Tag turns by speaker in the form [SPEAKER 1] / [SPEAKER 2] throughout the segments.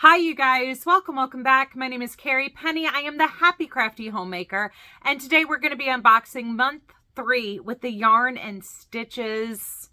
[SPEAKER 1] Hi you guys, welcome back. My name is Carrie Penny. I am the Happy Crafty Homemaker, and today we're going to be unboxing month 3 with the Yarn and Stitches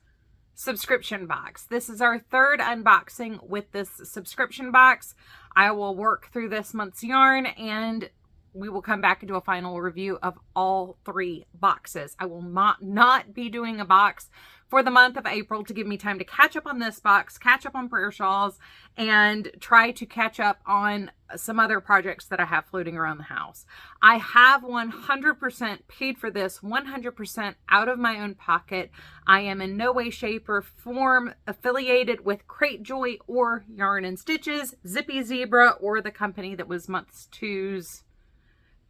[SPEAKER 1] subscription box. This is our third unboxing with this subscription box. I will work through this month's yarn and we will come back and do a final review of all 3 boxes. I will not be doing a box for the month of April to give me time to catch up on this box, catch up on prayer shawls, and try to catch up on some other projects that I have floating around the house. I have 100% paid for this, 100% out of my own pocket. I am in no way, shape, or form affiliated with Crate Joy or Yarn and Stitches, Zippy Zebra, or the company that was month 2's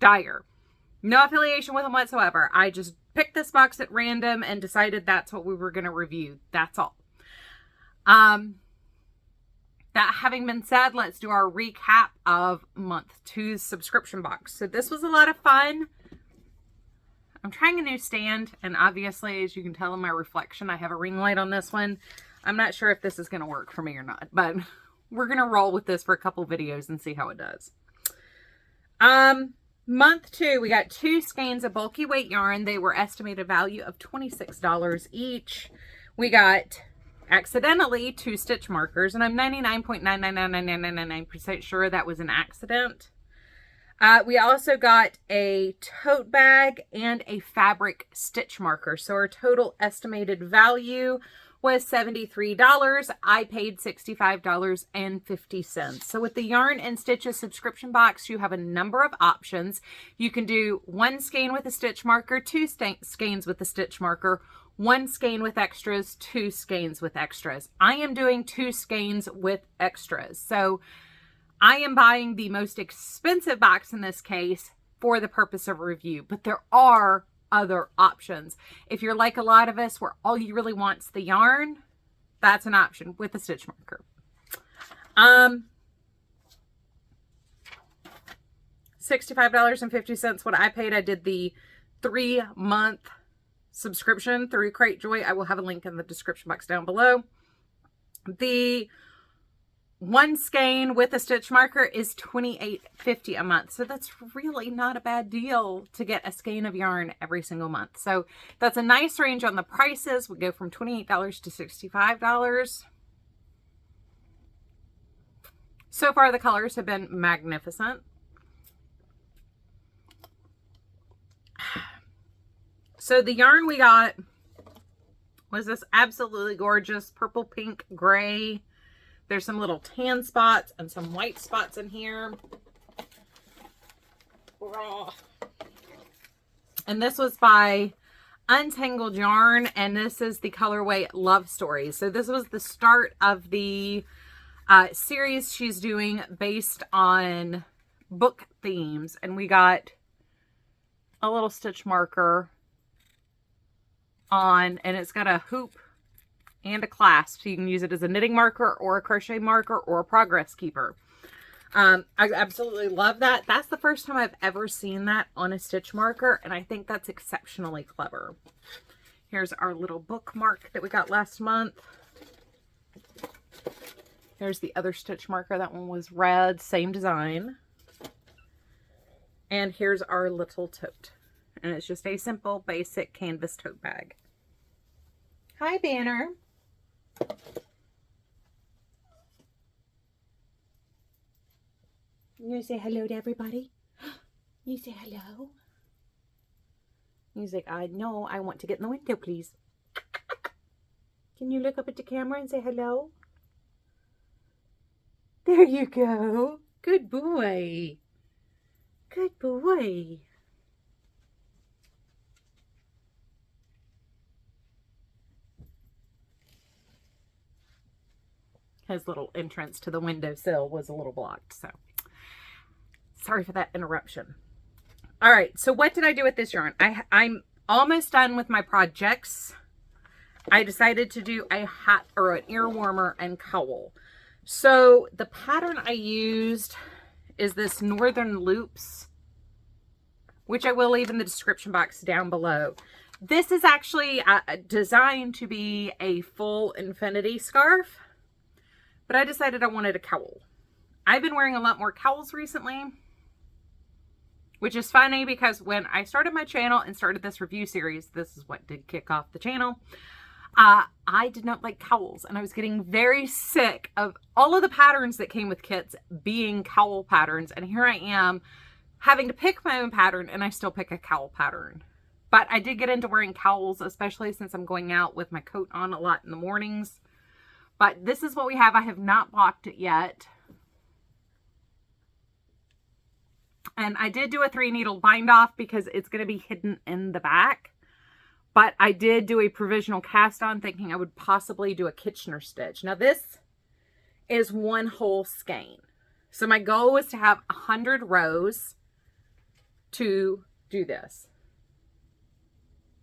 [SPEAKER 1] Dyer. No affiliation with them whatsoever. I just picked this box at random and decided that's what we were going to review. That's all. That having been said, let's do our recap of month 2's subscription box. So this was a lot of fun. I'm trying a new stand, and obviously, as you can tell in my reflection, I have a ring light on this one. I'm not sure if this is going to work for me or not, but we're going to roll with this for a couple videos and see how it does. Month 2, we got 2 skeins of bulky weight yarn. They were estimated value of $26 each. We got, accidentally, 2 stitch markers, and I'm 99.9999999% sure that was an accident. We also got a tote bag and a fabric stitch marker. So our total estimated value was $73. I paid $65.50. So with the Yarn and Stitches subscription box, you have a number of options. You can do 1 skein with a stitch marker, 2 skeins with a stitch marker, 1 skein with extras, 2 skeins with extras. I am doing 2 skeins with extras. So I am buying the most expensive box in this case for the purpose of review, but there are other options. If you're like a lot of us where all you really want is the yarn, that's an option with a stitch marker. $65.50 what I paid. I did the 3-month subscription through Crate Joy. I will have a link in the description box down below. The 1 skein with a stitch marker is $28.50 a month. So that's really not a bad deal to get a skein of yarn every single month. So that's a nice range on the prices. We go from $28 to $65. So far, the colors have been magnificent. So the yarn we got was this absolutely gorgeous purple, pink, gray. There's some little tan spots and some white spots in here. And this was by Untangled Yarn, and this is the colorway Love Stories. So this was the start of the series she's doing based on book themes. And we got a little stitch marker on, and it's got a hoop and a clasp, so you can use it as a knitting marker or a crochet marker or a progress keeper. I absolutely love that. That's the first time I've ever seen that on a stitch marker, and I think that's exceptionally clever. Here's our little bookmark that we got last month. Here's the other stitch marker. That one was red, same design. And here's our little tote, and it's just a simple, basic canvas tote bag. Hi, Banner. You say hello to everybody? You say hello? He's like, no, I want to get in the window, please. Can you look up at the camera and say hello? There you go. Good boy. Good boy. His little entrance to the windowsill was a little blocked, so sorry for that interruption. All right, so what did I do with this yarn? I'm almost done with my projects. I decided to do a hat or an ear warmer and cowl. So the pattern I used is this Northern Loops, which I will leave in the description box down below. This is actually designed to be a full infinity scarf, but I decided I wanted a cowl. I've been wearing a lot more cowls recently, which is funny because when I started my channel and started this review series, this is what did kick off the channel. I did not like cowls, and I was getting very sick of all of the patterns that came with kits being cowl patterns. And here I am having to pick my own pattern, and I still pick a cowl pattern. But I did get into wearing cowls, especially since I'm going out with my coat on a lot in the mornings. But this is what we have. I have not blocked it yet. And I did do a 3-needle bind off because it's going to be hidden in the back. But I did do a provisional cast on thinking I would possibly do a Kitchener stitch. Now this is one whole skein. So my goal was to have 100 rows to do this.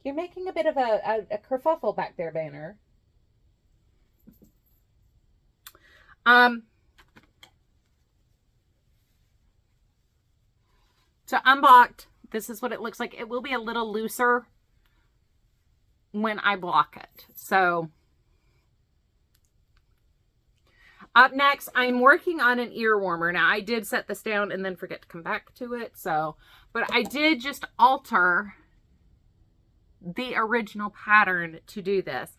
[SPEAKER 1] You're making a bit of a kerfuffle back there, Banner. So unblocked, this is what it looks like. It will be a little looser when I block it. So up next, I'm working on an ear warmer. Now I did set this down and then forget to come back to it. So, but I did just alter the original pattern to do this.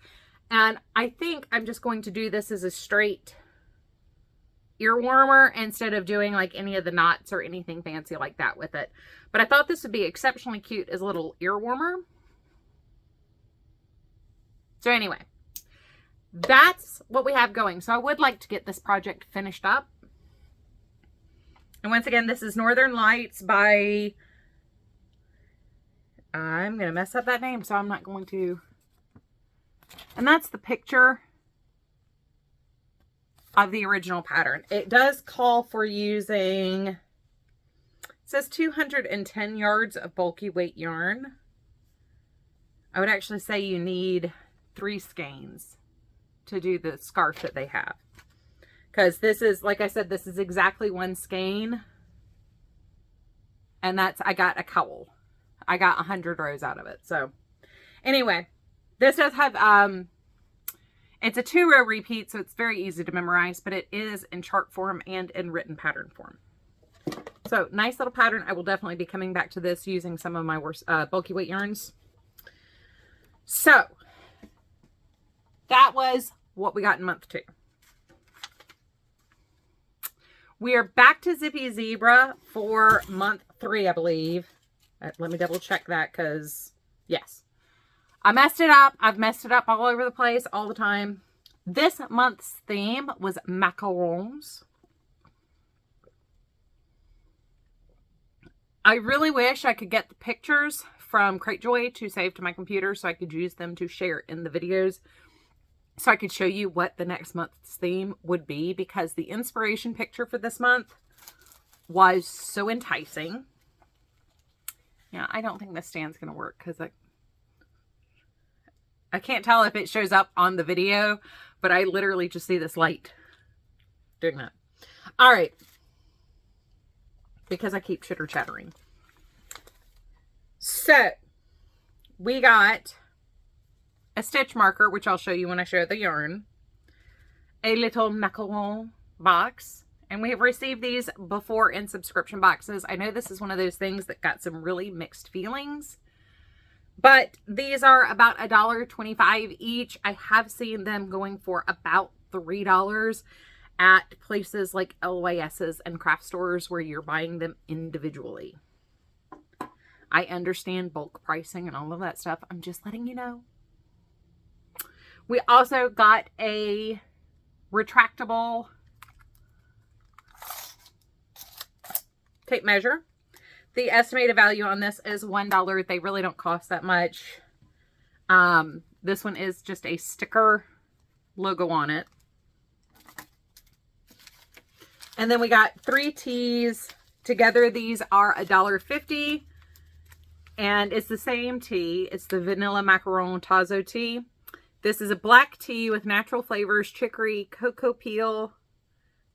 [SPEAKER 1] And I think I'm just going to do this as a straight ear warmer instead of doing like any of the knots or anything fancy like that with it. But I thought this would be exceptionally cute as a little ear warmer. So anyway, that's what we have going. So I would like to get this project finished up. And once again, this is Northern Lights by, I'm going to mess up that name, so I'm not going to. And that's the picture of the original pattern. It does call for using, it says 210 yards of bulky weight yarn. I would actually say you need 3 skeins to do the scarf that they have, because this is, like I said, this is exactly 1 skein, and that's, I got a cowl. I got 100 rows out of it. So anyway, this does have it's a 2-row repeat, so it's very easy to memorize, but it is in chart form and in written pattern form. So nice little pattern. I will definitely be coming back to this using some of my bulky weight yarns. So that was what we got in month 2. We are back to Zippy Zebra for month 3, I believe. Let me double check that, because yes, I messed it up. I've messed it up all over the place all the time. This month's theme was macarons. I really wish I could get the pictures from Cratejoy to save to my computer so I could use them to share in the videos, so I could show you what the next month's theme would be, because the inspiration picture for this month was so enticing. Yeah, I don't think this stand's going to work because I can't tell if it shows up on the video, but I literally just see this light doing that. All right. Because I keep chitter chattering. So we got a stitch marker, which I'll show you when I show the yarn, a little macaron box, and we have received these before in subscription boxes. I know this is one of those things that got some really mixed feelings, but these are about $1.25 each. I have seen them going for about $3 at places like LYS's and craft stores where you're buying them individually. I understand bulk pricing and all of that stuff. I'm just letting you know. We also got a retractable tape measure. The estimated value on this is $1. They really don't cost that much. This one is just a sticker logo on it. And then we got 3 teas. Together, these are $1.50. And it's the same tea. It's the Vanilla Macaron Tazo tea. This is a black tea with natural flavors, chicory, cocoa peel,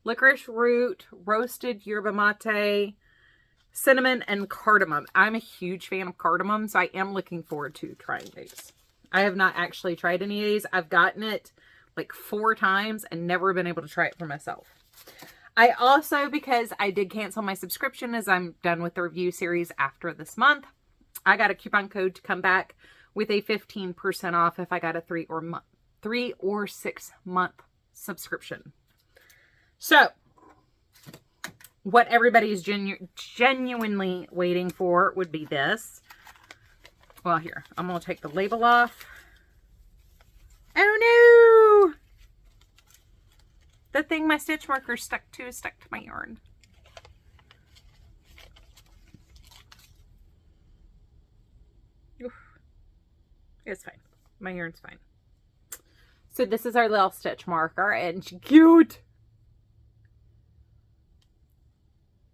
[SPEAKER 1] licorice root, roasted yerba mate, cinnamon, and cardamom. I'm a huge fan of cardamom, so I am looking forward to trying these. I have not actually tried any of these. I've gotten it like 4 times and never been able to try it for myself. I also, because I did cancel my subscription as I'm done with the review series after this month, I got a coupon code to come back with a 15% off if I got a 3 or 6 month subscription. So, what everybody's genuinely waiting for would be this. Well, here, I'm going to take the label off. Oh no! The thing my stitch marker stuck to my yarn. Oof. It's fine. My yarn's fine. So this is our little stitch marker, and she's cute.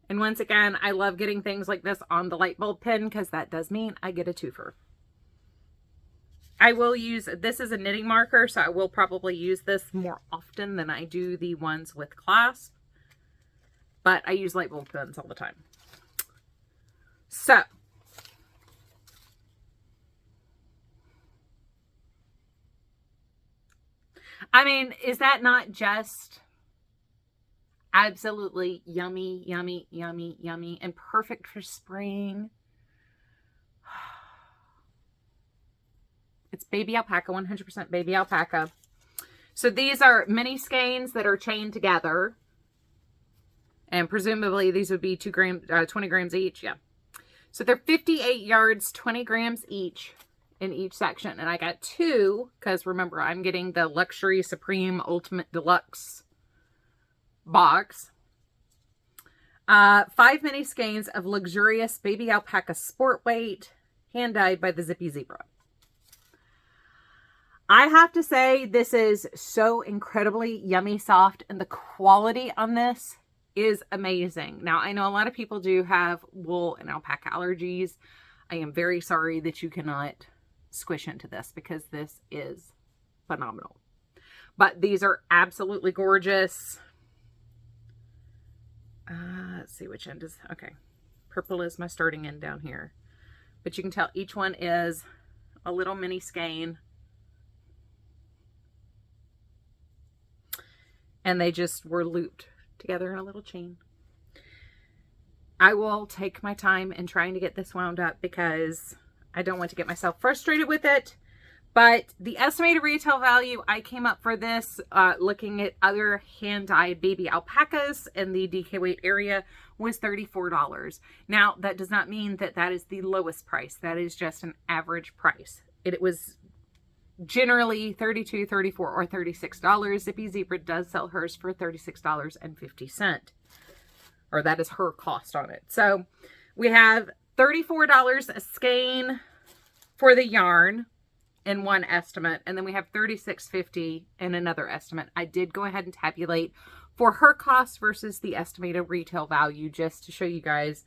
[SPEAKER 1] And once again, I love getting things like this on the light bulb pin because that does mean I get a twofer. I will use, this is a knitting marker, so I will probably use this more often than I do the ones with clasp. But I use light bulb pins all the time. So, I mean, is that not just absolutely yummy, yummy, yummy, yummy, and perfect for spring? It's baby alpaca, 100% baby alpaca. So these are mini skeins that are chained together. And presumably these would be 20 grams each. Yeah. So they're 58 yards, 20 grams each in each section. And I got 2 because remember, I'm getting the Luxury Supreme Ultimate Deluxe box. 5 mini skeins of luxurious baby alpaca sport weight, hand dyed by the Zippy Zebra. I have to say, this is so incredibly yummy soft, and the quality on this is amazing. Now, I know a lot of people do have wool and alpaca allergies. I am very sorry that you cannot squish into this because this is phenomenal. But these are absolutely gorgeous. Let's see which end is, okay. Purple is my starting end down here. But you can tell each one is a little mini skein. And they just were looped together in a little chain. I will take my time in trying to get this wound up because I don't want to get myself frustrated with it. But the estimated retail value I came up for this, looking at other hand-dyed baby alpacas in the DK weight area, was $34. Now, that does not mean that that is the lowest price. That is just an average price. It was generally $32, $34, or $36. Zippy Zebra does sell hers for $36.50. Or that is her cost on it. So we have $34 a skein for the yarn in one estimate. And then we have $36.50 in another estimate. I did go ahead and tabulate for her cost versus the estimated retail value just to show you guys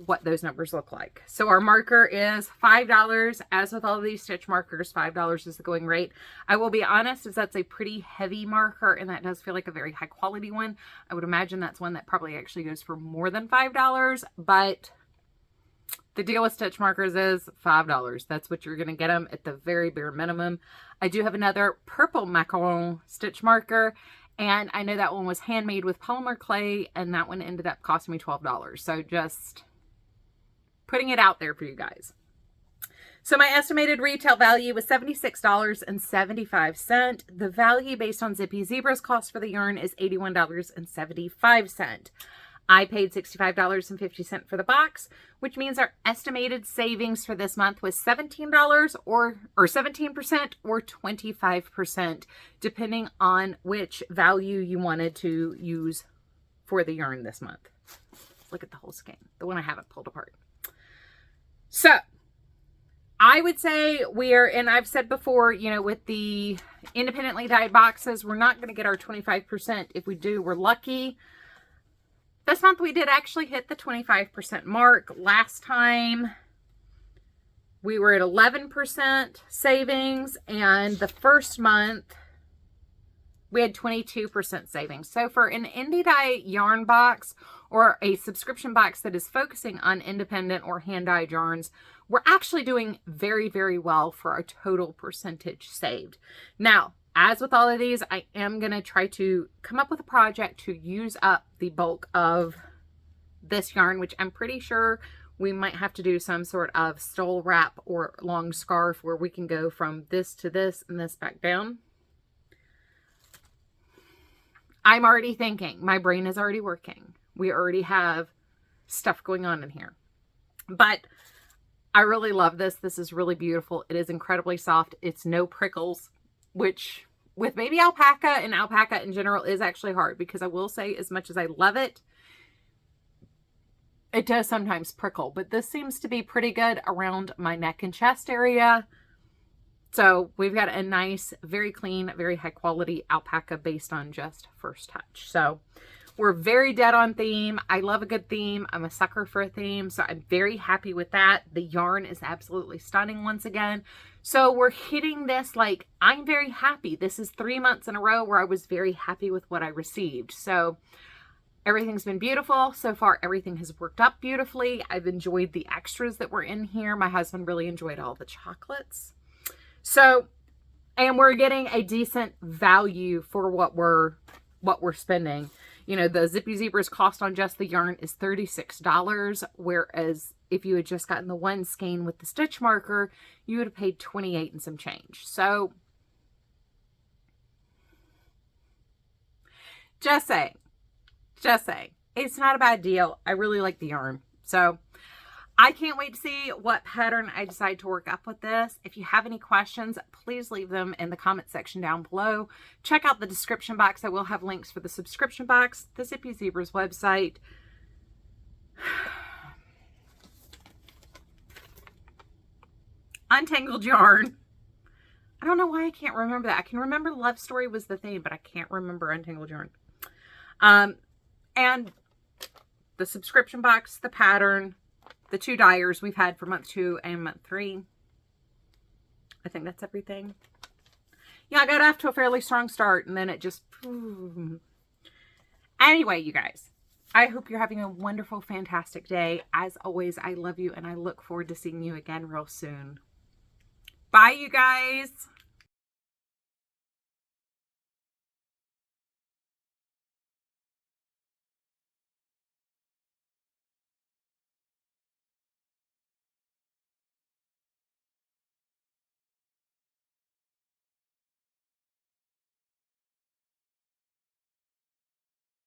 [SPEAKER 1] what those numbers look like. So our marker is $5. As with all of these stitch markers, $5 is the going rate. I will be honest, as that's a pretty heavy marker and that does feel like a very high quality one. I would imagine that's one that probably actually goes for more than $5, but the deal with stitch markers is $5. That's what you're going to get them at the very bare minimum. I do have another purple macaron stitch marker, and I know that one was handmade with polymer clay, and that one ended up costing me $12. So just putting it out there for you guys. So my estimated retail value was $76.75. The value based on Zippy Zebra's cost for the yarn is $81.75. I paid $65.50 for the box, which means our estimated savings for this month was $17 or 17% or 25%, depending on which value you wanted to use for the yarn this month. Look at the whole skein, the one I haven't pulled apart. So I would say and I've said before, you know, with the independently dyed boxes, we're not going to get our 25%. If we do, we're lucky. This month we did actually hit the 25% mark. Last time we were at 11% savings, and the first month we had 22% savings. So for an indie dye yarn box or a subscription box that is focusing on independent or hand dyed yarns, we're actually doing very, very well for our total percentage saved. Now, as with all of these, I am going to try to come up with a project to use up the bulk of this yarn, which I'm pretty sure we might have to do some sort of stole wrap or long scarf where we can go from this to this and this back down. I'm already thinking, my brain is already working. We already have stuff going on in here. But I really love this. This is really beautiful. It is incredibly soft. It's no prickles, which with baby alpaca and alpaca in general is actually hard, because I will say, as much as I love it, it does sometimes prickle, but this seems to be pretty good around my neck and chest area. So we've got a nice, very clean, very high quality alpaca based on just First Touch. So we're very dead on theme. I love a good theme. I'm a sucker for a theme. So I'm very happy with that. The yarn is absolutely stunning once again. So we're hitting this, like, I'm very happy. This is 3 months in a row where I was very happy with what I received. So everything's been beautiful. So far, everything has worked up beautifully. I've enjoyed the extras that were in here. My husband really enjoyed all the chocolates. So, and we're getting a decent value for what we're spending. You know, the Zippy Zebras cost on just the yarn is $36, whereas if you had just gotten the one skein with the stitch marker, you would have paid $28 and some change. So, just saying, it's not a bad deal. I really like the yarn. So I can't wait to see what pattern I decide to work up with this. If you have any questions, please leave them in the comment section down below. Check out the description box. I will have links for the subscription box, the Zippy Zebras website. Untangled yarn. I don't know why I can't remember that. I can remember Love Story was the theme, but I can't remember Untangled yarn. And the subscription box, the pattern, the 2 dyers we've had for month 2 and month 3. I think that's everything. Yeah, I got off to a fairly strong start, and then it just... Anyway, you guys, I hope you're having a wonderful, fantastic day. As always, I love you, and I look forward to seeing you again real soon. Bye, you guys.